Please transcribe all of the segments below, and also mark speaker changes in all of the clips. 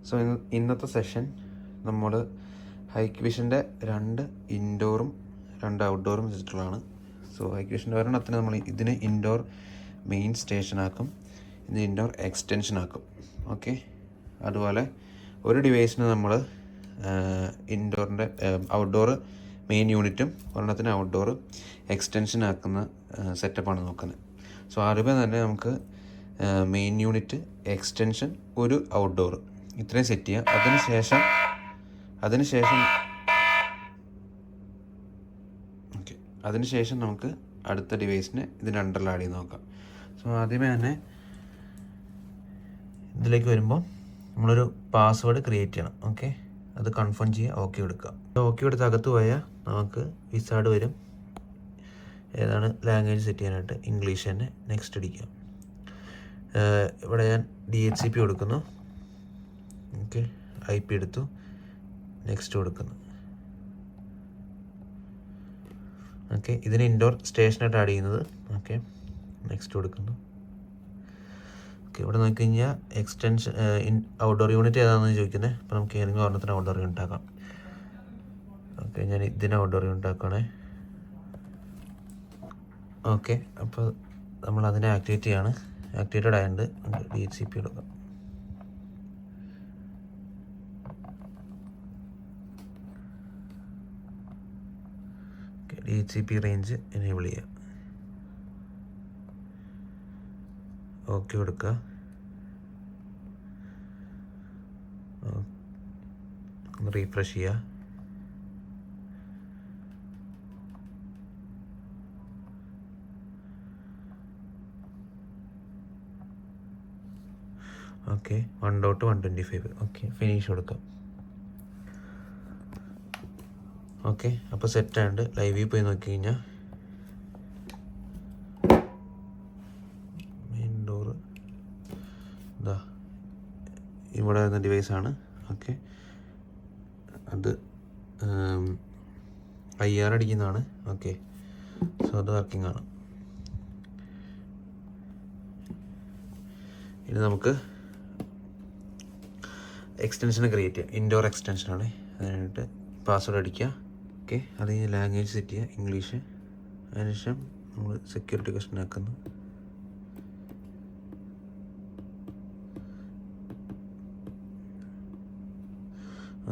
Speaker 1: So ഇന്നത്തെ session നമ്മൾ ഹൈക്വിഷൻ്റെ 2 ഇൻഡോറും 2 ഔട്ട്ഡോറും വെച്ചിട്ടുള്ളതാണ്. സോ ഹൈക്വിഷൻ്റെ ഒരെണ്ണത്തിന് നമ്മൾ ഇതിന് ഇൻഡോർ മെയിൻ സ്റ്റേഷനാക്കും, ഇത് ഇൻഡോർ എക്സ്റ്റൻഷനാക്കും. ഓക്കെ, അതുപോലെ ഒരു ഡിവൈസിന് നമ്മൾ ഇൻഡോറിൻ്റെ ഔട്ട്ഡോർ മെയിൻ യൂണിറ്റും ഒരെണ്ണത്തിന് ഔട്ട്ഡോർ എക്സ്റ്റൻഷനാക്കുന്ന സെറ്റപ്പാണ് നോക്കുന്നത്. സോ ആദ്യമേ തന്നെ നമുക്ക് മെയിൻ യൂണിറ്റ്, എക്സ്റ്റൻഷൻ, ഒരു ഔട്ട്ഡോർ ഇത്രയും സെറ്റ് ചെയ്യാം. അതിനുശേഷം നമുക്ക് അടുത്ത ഡിവൈസിനെ ഇതിൻ്റെ അണ്ടറിൽ ആഡ് ചെയ്ത് നോക്കാം. സോ ആദ്യമേ തന്നെ ഇതിലേക്ക് വരുമ്പോൾ നമ്മളൊരു പാസ്വേഡ് ക്രിയേറ്റ് ചെയ്യണം. ഓക്കെ, അത് കൺഫേം ചെയ്യുക, ഓക്കെ എടുക്കുക. ഓക്കെ എടുത്ത് അകത്ത് പോയാൽ നമുക്ക് വിസാർഡ് വരും. ഏതാണ് ലാംഗ്വേജ് സെറ്റ് ചെയ്യാനായിട്ട് ഇംഗ്ലീഷ് തന്നെ. നെക്സ്റ്റ് അടിക്കുക. ഇവിടെ ഞാൻ DHCP കൊടുക്കുന്നു. ഓക്കെ, IP എടുത്തു, നെക്സ്റ്റ് കൊടുക്കുന്നു. ഓക്കെ, ഇതിന് ഇൻഡോർ സ്റ്റേഷനായിട്ട് ആഡ് ചെയ്യുന്നത്. ഓക്കെ, നെക്സ്റ്റ് കൊടുക്കുന്നു. ഓക്കെ, ഇവിടെ നോക്കി കഴിഞ്ഞാൽ എക്സ്റ്റൻഷൻ ഔട്ട്ഡോർ യൂണിറ്റ് ഏതാണെന്ന് ചോദിക്കുന്നത്. അപ്പോൾ നമുക്ക് ഏതെങ്കിലും ഒരെണ്ണത്തിന് ഔട്ട്ഡോർ യൂണിറ്റ് ആക്കാം. ഓക്കെ, ഞാൻ ഇതിന് ഔട്ട്ഡോർ യൂണിറ്റ് ആക്കുകയാണേ. ഓക്കെ, അപ്പോൾ നമ്മൾ അതിനെ ആക്ടിവേറ്റ് ചെയ്യാണ്. ആക്ടിവേറ്റഡ് ആയതുകൊണ്ട് നമുക്ക് DHCP എടുക്കാം. DHCP റേഞ്ച് എനേബിൾ ചെയ്യുക. ഓക്കെ കൊടുക്കുക. ഒന്ന് റീഫ്രഷ് ചെയ്യുക. ഓക്കെ, 1.125. ഓക്കെ, ഫിനിഷ് കൊടുക്കാം. ഓക്കെ, അപ്പോൾ സെറ്റായിട്ട് ലൈവിൽ പോയി നോക്കി കഴിഞ്ഞാൽ മെയിൻ ഡോറ് ഇതാ ഇവിടെ വരുന്ന ഡിവൈസാണ്. ഓക്കെ, അത് IR അടിക്കുന്നതാണ്. ഓക്കെ, സോ അത് വർക്കിംഗ് ആണ്. ഇനി നമുക്ക് എക്സ്റ്റൻഷൻ ക്രിയേറ്റ് ചെയ്യാം. ഇൻഡോർ എക്സ്റ്റൻഷനാണ്. അതിനായിട്ട് പാസ്വേഡ് അടിക്കുക. ഓക്കെ, അത് കഴിഞ്ഞ് ലാംഗ്വേജ് സെറ്റ് ചെയ്യുക, ഇംഗ്ലീഷ്. അതിനുശേഷം നമ്മൾ സെക്യൂരിറ്റി ക്വസ്റ്റ്യൻ ആക്കുന്നു.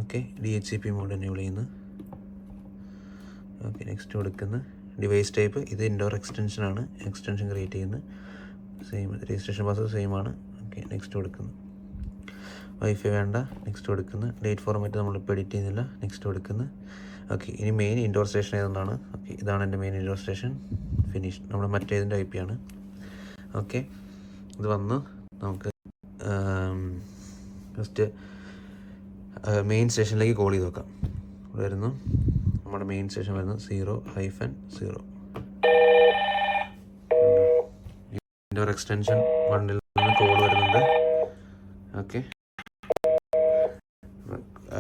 Speaker 1: ഓക്കെ, DHCP മോഡ് എനേബിൾ ചെയ്യുന്നു. ഓക്കെ, നെക്സ്റ്റ് കൊടുക്കുന്നു. ഡിവൈസ് ടൈപ്പ് ഇത് ഇൻഡോർ എക്സ്റ്റൻഷനാണ്. എക്സ്റ്റൻഷൻ ക്രിയേറ്റ് ചെയ്യുന്നത് സെയിം. രജിസ്ട്രേഷൻ പാസ്വേഡ് സെയിം ആണ്. ഓക്കെ, നെക്സ്റ്റ് കൊടുക്കുന്നു. വൈഫൈ വേണ്ട, നെക്സ്റ്റ് കൊടുക്കുന്നു. ഡേറ്റ് ഫോർമാറ്റ് നമ്മളിപ്പോൾ എഡിറ്റ് ചെയ്യുന്നില്ല, നെക്സ്റ്റ് കൊടുക്കുന്നു. ഓക്കെ, ഇനി മെയിൻ ഇൻഡോർ സ്റ്റേഷൻ ഏതെന്നാണ്. ഓക്കെ, ഇതാണ് എൻ്റെ മെയിൻ ഇൻഡോർ സ്റ്റേഷൻ. ഫിനിഷ്. നമ്മുടെ മറ്റേതിൻ്റെ IP ആണ്. ഓക്കെ, ഇത് വന്ന് നമുക്ക് ജസ്റ്റ് മെയിൻ സ്റ്റേഷനിലേക്ക് കോൾ ചെയ്ത് നോക്കാം. ഇവിടെ വരുന്നു നമ്മുടെ മെയിൻ സ്റ്റേഷൻ വരുന്നു 0-0. ഇൻഡോർ എക്സ്റ്റൻഷൻ 1 നിന്ന് കോൾ വരുന്നുണ്ട്. ഓക്കെ,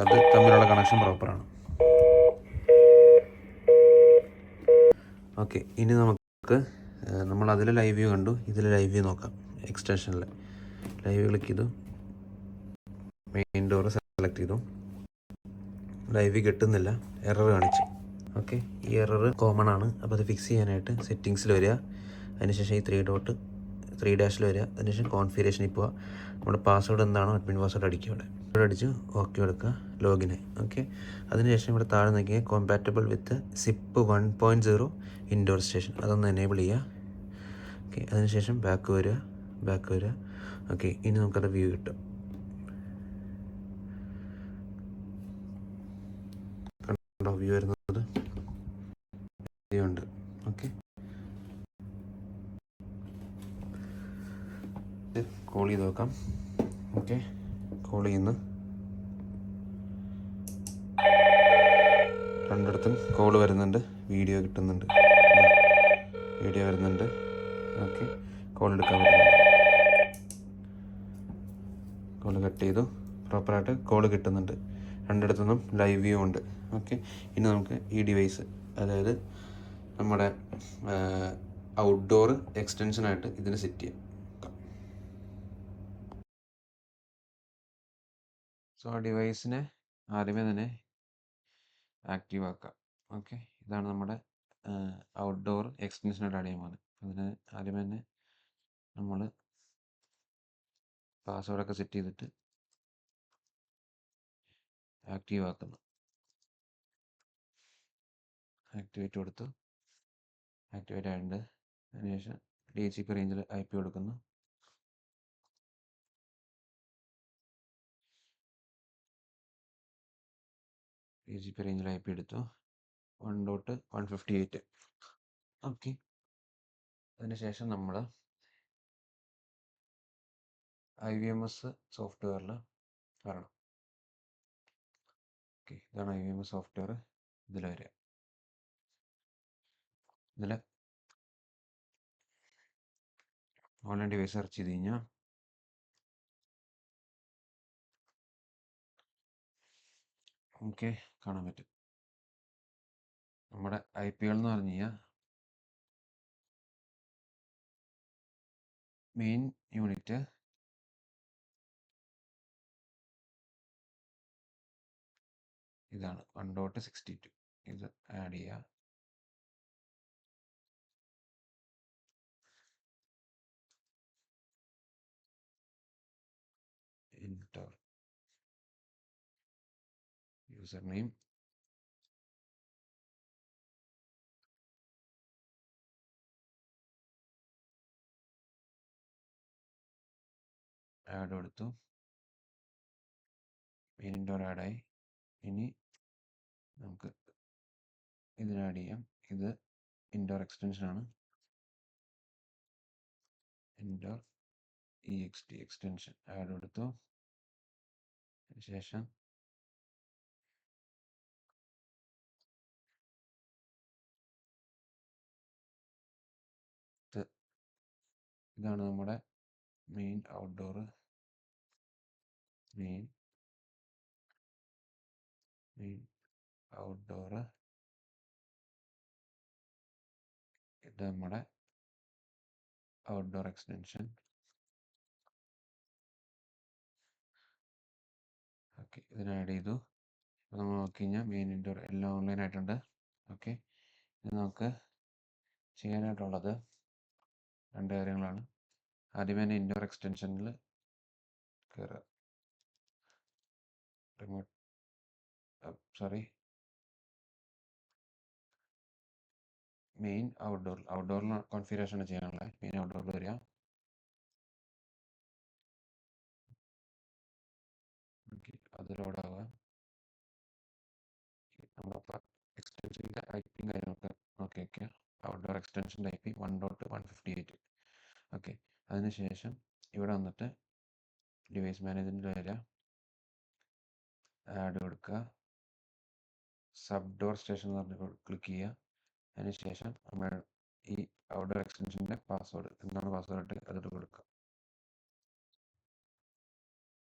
Speaker 1: അത് തമ്മിലുള്ള കണക്ഷൻ പ്രോപ്പറാണ്. ഓക്കെ, ഇനി നമുക്ക് നമ്മൾ അതിൽ ലൈവ് വ്യൂ കണ്ടു, ഇതിൽ ലൈവ് വ്യൂ നോക്കാം. എക്സ്റ്റൻഷനിൽ ലൈവ് ക്ലിക്ക് ചെയ്തു, മെയിൻ ഡോർ സെലക്ട് ചെയ്തു. ലൈവ് കിട്ടുന്നില്ല, എറർ കാണിച്ചു. ഓക്കെ, ഈ എറർ കോമൺ ആണ്. അപ്പോൾ അത് ഫിക്സ് ചെയ്യാനായിട്ട് സെറ്റിങ്സിൽ വരിക. അതിനുശേഷം ഈ 3 ഡാഷിൽ വരിക. അതിനുശേഷം കോൺഫിഗറേഷനിൽ പോവുക. നമ്മുടെ പാസ്വേഡ് എന്താണോ അഡ്മിൻ പാസ്വേഡ് അടിക്കുക. ഇവിടെ അടിച്ചു ഓക്കെ എടുക്കുക, ലോഗിന്. ഓക്കെ, അതിനുശേഷം ഇവിടെ താഴെ നോക്കിയാൽ കോമ്പാറ്റബിൾ വിത്ത് SIP 1.0 ഇൻഡോർ സ്റ്റേഷൻ, അതൊന്ന് എനേബിൾ ചെയ്യുക. ഓക്കെ, അതിനുശേഷം ബാക്ക് വരിക. ഓക്കെ, ഇനി നമുക്കത് വ്യൂ കിട്ടും. കണ്ടോ വ്യൂ വരുന്നത്? വ്യൂ ഉണ്ട്. ഓക്കെ, കോൾ ചെയ്ത് നോക്കാം. ഓക്കെ, കോൾ ചെയ്യുന്നു. രണ്ടിടത്തും കോൾ വരുന്നുണ്ട്, വീഡിയോ കിട്ടുന്നുണ്ട്, വീഡിയോ വരുന്നുണ്ട്. ഓക്കെ, കോൾ എടുക്കാൻ പറ്റുന്നുണ്ട്. കോൾ കട്ട് ചെയ്തു. പ്രോപ്പറായിട്ട് കോൾ കിട്ടുന്നുണ്ട്. രണ്ടിടത്തുനിന്നും ലൈവ് വ്യൂ ഉണ്ട്. ഓക്കെ, ഇനി നമുക്ക് ഈ ഡിവൈസ്, അതായത് നമ്മുടെ ഔട്ട്ഡോർ എക്സ്റ്റൻഷനായിട്ട് ഇതിന് സെറ്റ് ചെയ്യാം. സോ ആ ഡിവൈസിനെ ആദ്യമേ തന്നെ ആക്റ്റീവ് ആക്കാം. ഓക്കെ, ഇതാണ് നമ്മുടെ ഔട്ട്ഡോർ എക്സ്റ്റൻഷനായിട്ട് ആഡ് ചെയ്യാൻ പോകുന്നത്. അതിന് ആദ്യമേ തന്നെ നമ്മൾ പാസ്വേഡൊക്കെ സെറ്റ് ചെയ്തിട്ട് ആക്റ്റീവ് ആക്കുന്നു. ആക്ടിവേറ്റ് കൊടുത്തു. ആക്ടിവേറ്റ് ആയിട്ടുണ്ട്. അതിനുശേഷം DHCP റേഞ്ചിൽ IP കൊടുക്കുന്നു. DHCP റേഞ്ചിൽ IP എടുത്തു. 1.158. ഓക്കെ, അതിനുശേഷം നമ്മൾ IVMS സോഫ്റ്റ്വെയറിൽ വരണം. ഓക്കെ, ഇതാണ് IVMS സോഫ്റ്റ്വെയർ. ഇതിൽ വരിക. ഇതിൽ ഓൺലൈൻ ഡിവൈസ് സെർച്ച് ചെയ്ത് കഴിഞ്ഞാൽ നമുക്ക് കാണാൻ പറ്റും. നമ്മുടെ IP കൾ എന്ന് പറഞ്ഞു കഴിഞ്ഞാൽ മെയിൻ യൂണിറ്റ് ഇതാണ് 1.62. ഇത് ആഡ് ചെയ്യുക. Enter യൂസർ നെയിം, ആഡ് കൊടുത്തു. മെയിൻ ഇൻഡോർ ആഡായി. ഇനി നമുക്ക് ഇതിന് ആഡ് ചെയ്യാം. ഇത് ഇൻഡോർ എക്സ്റ്റൻഷൻ ആണ്. ഇൻഡോർ EXT എക്സ്റ്റൻഷൻ ആഡ് കൊടുത്തു. അതിനുശേഷം ഇതാണ് നമ്മുടെ മെയിൻ ഔട്ട്ഡോർ. Main outdoor. ഇത് നമ്മുടെ ഔട്ട്ഡോർ എക്സ്റ്റൻഷൻ. ഓക്കെ, ഇതിന് ആഡ് ചെയ്തു. അപ്പോൾ നമ്മൾ നോക്കി കഴിഞ്ഞാൽ മെയിൻ ഇൻഡോർ എല്ലാം ഓൺലൈൻ ആയിട്ടുണ്ട്. ഓക്കെ, ഇത് നമുക്ക് ചെയ്യാനായിട്ടുള്ളത് 2 കാര്യങ്ങളാണ്. ആദ്യമേ തന്നെ ഇൻഡോർ എക്സ്റ്റൻഷനിൽ കയറുക. റിമോട്ട് മെയിൻ ഔട്ട്ഡോറിൽ കോൺഫിഗറേഷൻ ചെയ്യാനുള്ളത്. മെയിൻ ഔട്ട്ഡോറിൽ വരിക. ഓക്കെ, അത് ലോഡാവുക. നമ്മളിപ്പോൾ എക്സ്റ്റൻഷൻ്റെ IP കാര്യങ്ങളൊക്കെ നോക്കി വയ്ക്കുക. ഔട്ട്ഡോർ എക്സ്റ്റൻഷൻ്റെ IP 1.158. ഓക്കെ, അതിനുശേഷം ഇവിടെ വന്നിട്ട് ഡിവൈസ് മാനേജ്മെൻറ്റിൽ വരിക. ആഡ് കൊടുക്കുക. സബ് ഡോർ സ്റ്റേഷൻ എന്ന് പറഞ്ഞ് ക്ലിക്ക് ചെയ്യുക. അതിനുശേഷം നമ്മൾ ഈ ഔട്ട്ഡോർ എക്സ്റ്റൻഷൻ്റെ പാസ്വേഡ് എന്താണ് പാസ്വേഡ് അതിട്ട് കൊടുക്കുക.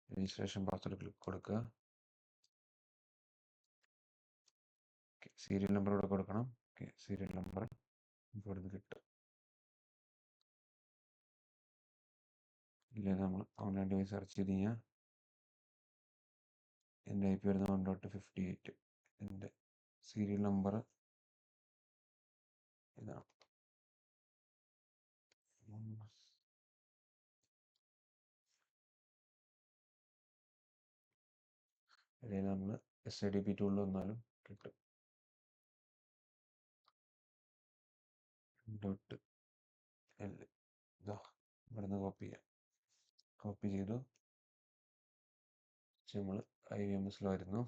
Speaker 1: രജിസ്ട്രേഷൻ പാസ്വേഡ് ക്ലിക്ക് കൊടുക്കുക. സീരിയൽ നമ്പർ ഇവിടെ കൊടുക്കണം. ഓക്കെ, സീരിയൽ നമ്പർ ഇവിടുന്ന് കിട്ടും. ഇല്ലെങ്കിൽ നമ്മൾ ഓൺലൈൻ ഡിവൈസ് സെർച്ച് ചെയ്ത് കഴിഞ്ഞാൽ എൻ്റെ IP വരുന്നത് 1.58. എൻ്റെ സീരിയൽ നമ്പർ ഇതാണ്. അല്ലെങ്കിൽ നമ്മൾ SIDP ടൂളിൽ വന്നാലും കിട്ടും. .L ഇതാ ഇവിടുന്ന് കോപ്പി ചെയ്യാം. കോപ്പി ചെയ്തു നമ്മൾ IVMSൽ വരുന്നു.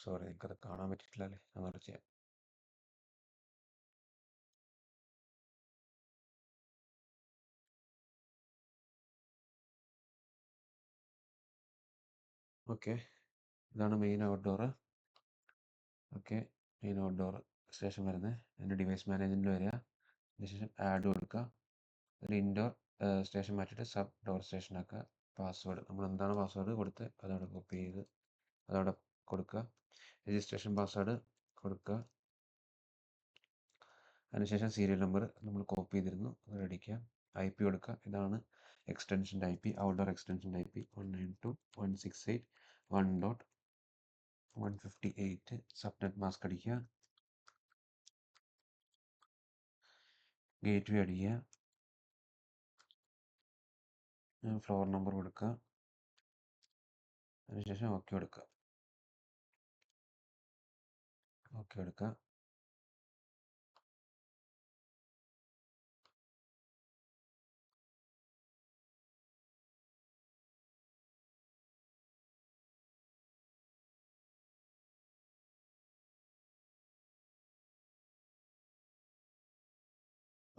Speaker 1: സോറി, എനിക്കത് കാണാൻ പറ്റിയിട്ടില്ല അല്ലേ. അങ്ങനെ ചെയ്യാം. ഓക്കെ, ഇതാണ് main outdoor. Okay, main outdoor station വരുന്നത്. അതിൻ്റെ ഡിവൈസ് മാനേജ്മെൻറ്റിൽ വരിക. അതിനുശേഷം ആഡ് കൊടുക്കുക. അതിൽ ഇൻഡോർ സ്റ്റേഷൻ മാറ്റിയിട്ട് സബ് ഡോർ സ്റ്റേഷൻ ആക്കുക. പാസ്വേഡ് നമ്മൾ എന്താണ് പാസ്വേഡ് കൊടുത്ത് അതവിടെ കോപ്പി ചെയ്ത് അതവിടെ കൊടുക്കുക. രജിസ്ട്രേഷൻ പാസ്വേഡ് കൊടുക്കുക. അതിനുശേഷം സീരിയൽ നമ്പർ നമ്മൾ കോപ്പി ചെയ്തിരുന്നു, അത് അടിക്കുക. IP കൊടുക്കുക. ഇതാണ് എക്സ്റ്റൻഷൻ്റെ IP, ഔട്ട്ഡോർ എക്സ്റ്റൻഷൻ്റെ IP 192.168.1.158. സബ്നെറ്റ് മാസ്ക് അടിക്കുക. ഗേറ്റ് വേ അടിക്കുക. ഫ്ലോർ നമ്പർ കൊടുക്കുക. അതിനുശേഷം ഓക്കെ കൊടുക്കുക. ഓക്കെ കൊടുക്കുക.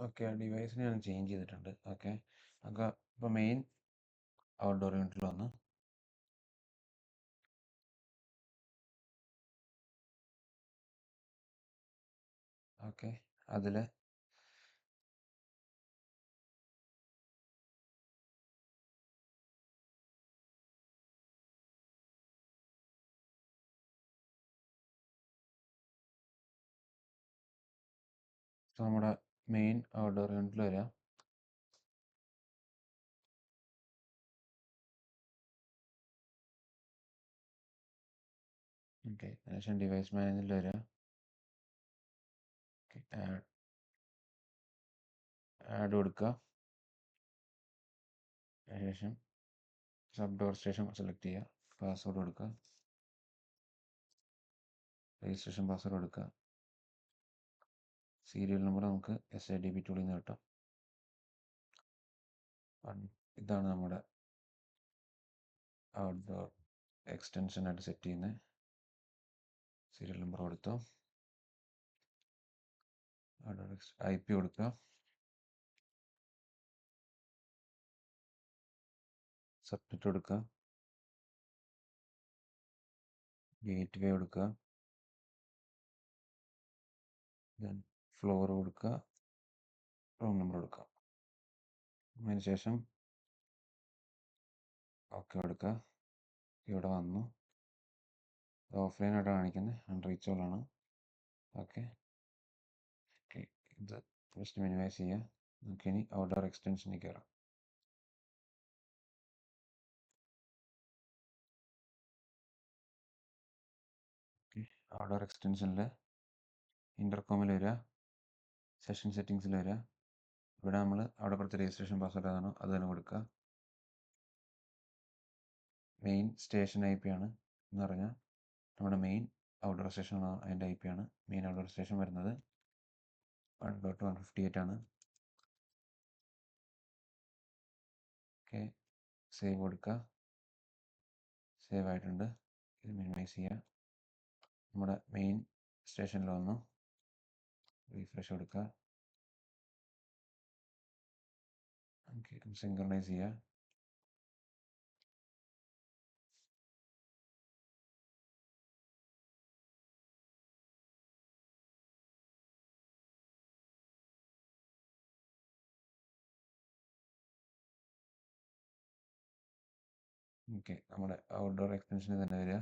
Speaker 1: ഓക്കെ, ഡിവൈസിനെ ഞാൻ ചേഞ്ച് ചെയ്തിട്ടുണ്ട്. ഓക്കെ, അപ്പോൾ മെയിൻ ഔട്ട്ഡോർ യൂണിറ്റിൽ വന്ന് ഓക്കെ അതിൽ നമ്മുടെ മെയിൻ ഔട്ട്ഡോർ യൂണിറ്റിൽ വരിക. ഓക്കെ, അതിനുശേഷം ഡിവൈസ് മാനേജറിൽ വരിക. ആഡ് കൊടുക്കുക. അതിനുശേഷം സബ് ഡോർ സ്റ്റേഷൻ സെലക്ട് ചെയ്യുക. പാസ്വേഡ് കൊടുക്കുക. രജിസ്ട്രേഷൻ പാസ്വേഡ് കൊടുക്കുക. സീരിയൽ നമ്പർ നമുക്ക് SIDB ടൂളിൽ നിന്ന് കിട്ടും. ഇതാണ് നമ്മുടെ ഔട്ട്ഡോർ എക്സ്റ്റൻഷനായിട്ട് സെറ്റ് ചെയ്യുന്നത്. സീരിയൽ നമ്പർ കൊടുത്തു. IP കൊടുക്കുക. സബ്മിറ്റ് കൊടുക്കുക. ഗേറ്റ് വേ കൊടുക്കുക. ദെൻ ഫ്ലോർ കൊടുക്കുക. റൂം നമ്പർ കൊടുക്കുക. അതിനുശേഷം ഓക്കെ കൊടുക്കുക. ഇവിടെ വന്നു. ഓഫ്ലൈൻ ആയിട്ട് കാണിക്കുന്നത് അൺറീച്ചബിൾ ആണ്. ഓക്കെ, ഇത് ജസ്റ്റ് മിനിമൈസ് ചെയ്യുക. നമുക്കിനി ഔട്ട്ഡോർ എക്സ്റ്റൻഷനിൽ കയറാം. ഔട്ട്ഡോർ എക്സ്റ്റൻഷനിൽ ഇൻ്റർകോമിൽ വരിക. സെഷൻ സെറ്റിങ്സിൽ വരിക. ഇവിടെ നമ്മൾ അവിടെ കൊടുത്ത രജിസ്ട്രേഷൻ പാസ്വേഡ് ഏതാണോ അത് തന്നെ കൊടുക്കുക. മെയിൻ സ്റ്റേഷൻ IP ആണ് എന്ന് പറഞ്ഞാൽ നമ്മുടെ മെയിൻ ഔട്ട്ഡോർ സ്റ്റേഷൻ അതിൻ്റെ IP ആണ്. മെയിൻ ഔട്ട്ഡോർ സ്റ്റേഷൻ വരുന്നത് 1.158 ആണ്. ഓക്കെ, സേവ് കൊടുക്കുക. സേവ് ആയിട്ടുണ്ട്. ഇത് മിനിമൈസ് ചെയ്യുക. നമ്മുടെ മെയിൻ സ്റ്റേഷനിൽ വന്നു. റീഫ്രഷ് കൊടുക്കുക. ഓക്കെ, സിങ്ക്രണൈസ് ചെയ്യുക. ഓക്കെ, നമ്മുടെ ഔട്ട്ഡോർ എക്സ്റ്റൻഷനിൽ തന്നെ വരിക.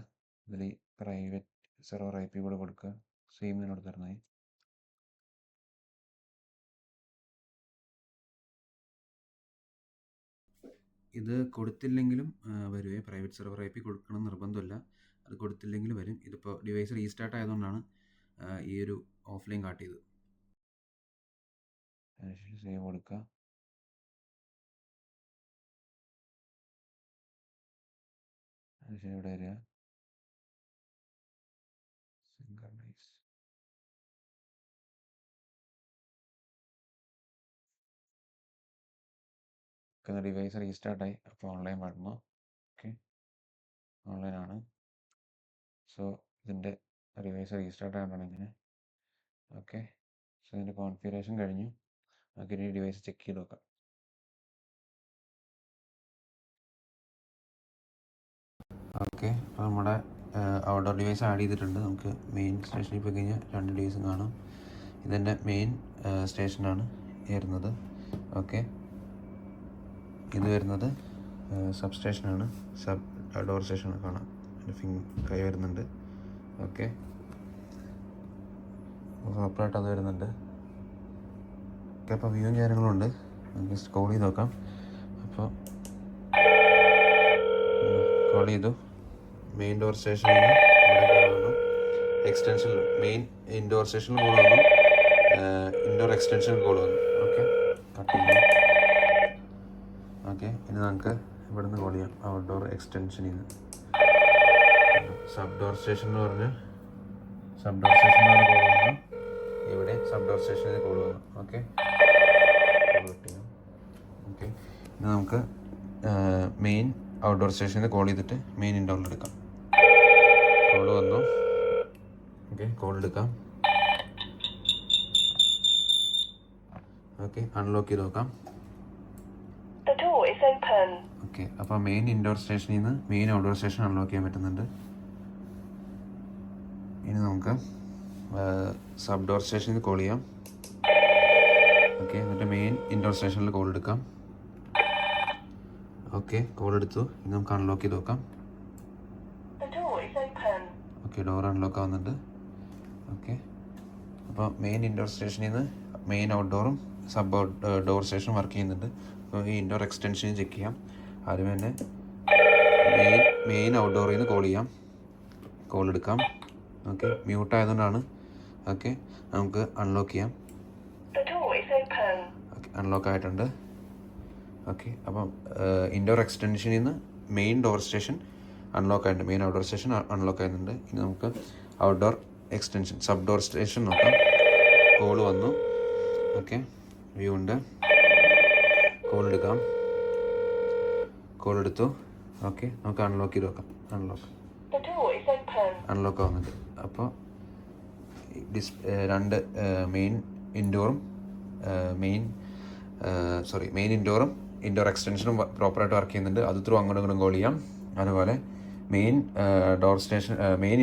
Speaker 1: ഇതിൽ പ്രൈവറ്റ് സെർവർ IP കൂടെ കൊടുക്കുക. സെയിം തന്നെ കൊടുത്തിരുന്നത്. ഇത് കൊടുത്തില്ലെങ്കിലും വരുവേ. പ്രൈവറ്റ് സെർവർ IP കൊടുക്കണം നിർബന്ധമില്ല. അത് കൊടുത്തില്ലെങ്കിലും വരും. ഇതിപ്പോൾ ഡിവൈസ് റീസ്റ്റാർട്ട് ആയതുകൊണ്ടാണ് ഈ ഒരു ഓഫ്ലൈൻ കാട്ടിയത്. അതിനുശേഷം സേവ് കൊടുക്കുക. അതിനുശേഷം ഇവിടെ വരിക. സിങ്ക്രണൈസ്. ഡിവൈസ് റീസ്റ്റാർട്ടായി. അപ്പോൾ ഓൺലൈൻ വരണം. ഓക്കെ, ഓൺലൈനാണ്. സോ ഇതിൻ്റെ ഡിവൈസ് റീസ്റ്റാർട്ട് ആയതുകൊണ്ടാണ് ഇങ്ങനെ. ഓക്കെ, സോ ഇതിൻ്റെ കോൺഫിഗറേഷൻ കഴിഞ്ഞു. നമുക്കിനി ഡിവൈസ് ചെക്ക് ചെയ്ത് നോക്കാം. ഓക്കെ, അപ്പോൾ നമ്മുടെ ഔട്ട്ഡോർ ഡിവൈസ് ആഡ് ചെയ്തിട്ടുണ്ട്. നമുക്ക് മെയിൻ സ്റ്റേഷനിൽ പോയി കഴിഞ്ഞാൽ 2 ഡിവൈസും കാണാം. ഇതെൻ്റെ മെയിൻ സ്റ്റേഷനാണ് വരുന്നത്. ഓക്കെ, ഇത് വരുന്നത് സബ് സ്റ്റേഷനാണ്. ഡോർ സ്റ്റേഷൻ കാണാം. കൈ വരുന്നുണ്ട്. ഓക്കെ, പ്രോപ്പറായിട്ട് അത് വരുന്നുണ്ട്. ഓക്കെ, അപ്പോൾ വ്യൂവും കാര്യങ്ങളുണ്ട്. നമുക്ക് കോൾ ചെയ്ത് നോക്കാം. അപ്പോൾ കോൾ ചെയ്തു. മെയിൻ ഡോർ സ്റ്റേഷനിൽ നിന്ന് ഇവിടെ കോൾ വന്നു. എക്സ്റ്റൻഷൻ മെയിൻ ഇൻഡോർ സ്റ്റേഷനിൽ കോൾ വന്നു. ഇൻഡോർ എക്സ്റ്റൻഷനിൽ കോൾ വന്നു. ഓക്കെ, കട്ട് ചെയ്യാം. ഓക്കെ, ഇനി നമുക്ക് ഇവിടുന്ന് കോൾ ചെയ്യാം. ഔട്ട്ഡോർ എക്സ്റ്റൻഷനിൽ നിന്ന് സബ് ഡോർ സ്റ്റേഷൻ എന്ന് പറഞ്ഞ് സബ് ഡോർ സ്റ്റേഷനിൽ നിന്ന് കോൾ വന്നു. ഇവിടെ സബ് ഡോർ സ്റ്റേഷനിൽ കോൾ വന്നു. ഓക്കെ, ഓക്കെ, ഇനി നമുക്ക് മെയിൻ ഔട്ട്ഡോർ സ്റ്റേഷനിൽ കോൾ ചെയ്തിട്ട് മെയിൻ ഇൻഡോറിൽ എടുക്കാം. കോൾ വന്നു. ഓക്കെ, കോൾ എടുക്കാം. ഓക്കെ, അൺലോക്ക് ചെയ്ത് നോക്കാം. ഓക്കെ, അപ്പോൾ മെയിൻ ഇൻഡോർ സ്റ്റേഷനിൽ നിന്ന് മെയിൻ ഔട്ട്ഡോർ സ്റ്റേഷൻ അൺലോക്ക് ചെയ്യാൻ പറ്റുന്നുണ്ട്. ഇനി നമുക്ക് സബ് ഡോർ സ്റ്റേഷനിൽ കോൾ ചെയ്യാം. ഓക്കെ, എന്നിട്ട് മെയിൻ ഇൻഡോർ സ്റ്റേഷനിൽ കോൾ എടുക്കാം. ഓക്കെ, കോൾ എടുത്തു. ഇനി നമുക്ക് അൺലോക്ക് ചെയ്ത് നോക്കാം. ഓക്കെ, ഡോർ അൺലോക്ക് ആവുന്നുണ്ട്. ഓക്കെ, അപ്പോൾ മെയിൻ ഇൻഡോർ സ്റ്റേഷനിൽ നിന്ന് മെയിൻ ഔട്ട്ഡോറും സബ് ഡോർ സ്റ്റേഷനും വർക്ക് ചെയ്യുന്നുണ്ട്. അപ്പോൾ ഈ ഇൻഡോർ എക്സ്റ്റൻഷൻ ചെക്ക് ചെയ്യാം. ആദ്യം തന്നെ മെയിൻ ഔട്ട്ഡോറിൽ നിന്ന് കോൾ ചെയ്യാം. കോൾ എടുക്കാം. ഓക്കെ, മ്യൂട്ട് ആയതുകൊണ്ടാണ്. ഓക്കെ, നമുക്ക് അൺലോക്ക് ചെയ്യാം. ഓക്കെ, അൺലോക്ക് ആയിട്ടുണ്ട്. ഓക്കെ, അപ്പം ഇൻഡോർ എക്സ്റ്റൻഷനിൽ നിന്ന് മെയിൻ ഡോർ സ്റ്റേഷൻ അൺലോക്ക് ആയിട്ടുണ്ട്. മെയിൻ ഔട്ട്ഡോർ സ്റ്റേഷൻ അൺലോക്ക് ആയിരുന്നുണ്ട്. ഇനി നമുക്ക് outdoor extension sub door station നോക്കാം. കോൾ വന്നു. ഓക്കെ, വ്യൂ ഉണ്ട്. കോൾ എടുക്കാം. കോൾ എടുത്തു. ഓക്കെ, നമുക്ക് അൺലോക്ക് ചെയ്ത് നോക്കാം. അൺലോക്ക് ആവുന്നുണ്ട്. അപ്പോൾ രണ്ട് മെയിൻ ഇൻഡോറും മെയിൻ ഇൻഡോറും ഇൻഡോർ എക്സ്റ്റൻഷനും പ്രോപ്പറായിട്ട് വർക്ക് ചെയ്യുന്നുണ്ട്. അത് ത്രൂ അങ്ങോട്ടും ഇങ്ങോട്ടും കോൾ ചെയ്യാം. അതുപോലെ main door station main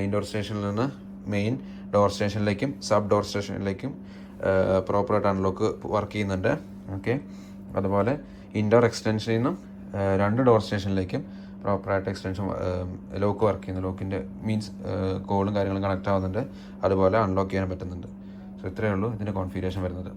Speaker 1: indoor സ്റ്റേഷനിൽ നിന്ന് മെയിൻ ഡോർ സ്റ്റേഷനിലേക്കും സബ് ഡോർ സ്റ്റേഷനിലേക്കും പ്രോപ്പറായിട്ട് അൺലോക്ക് വർക്ക് ചെയ്യുന്നുണ്ട്. ഓക്കെ, അതുപോലെ ഇൻഡോർ എക്സ്റ്റൻഷനിൽ നിന്നും രണ്ട് ഡോർ സ്റ്റേഷനിലേക്കും പ്രോപ്പറായിട്ട് എക്സ്റ്റൻഷൻ ലോക്ക് വർക്ക് ചെയ്യുന്നു. ലോക്കിൻ്റെ മീൻസ് കോളും കാര്യങ്ങളും കണക്റ്റ് ആവുന്നുണ്ട്. അതുപോലെ അൺലോക്ക് ചെയ്യാൻ പറ്റുന്നുണ്ട്. സോ ഇത്രയേ ഉള്ളൂ ഇതിൻ്റെ കോൺഫിഗറേഷൻ വരുന്നത്.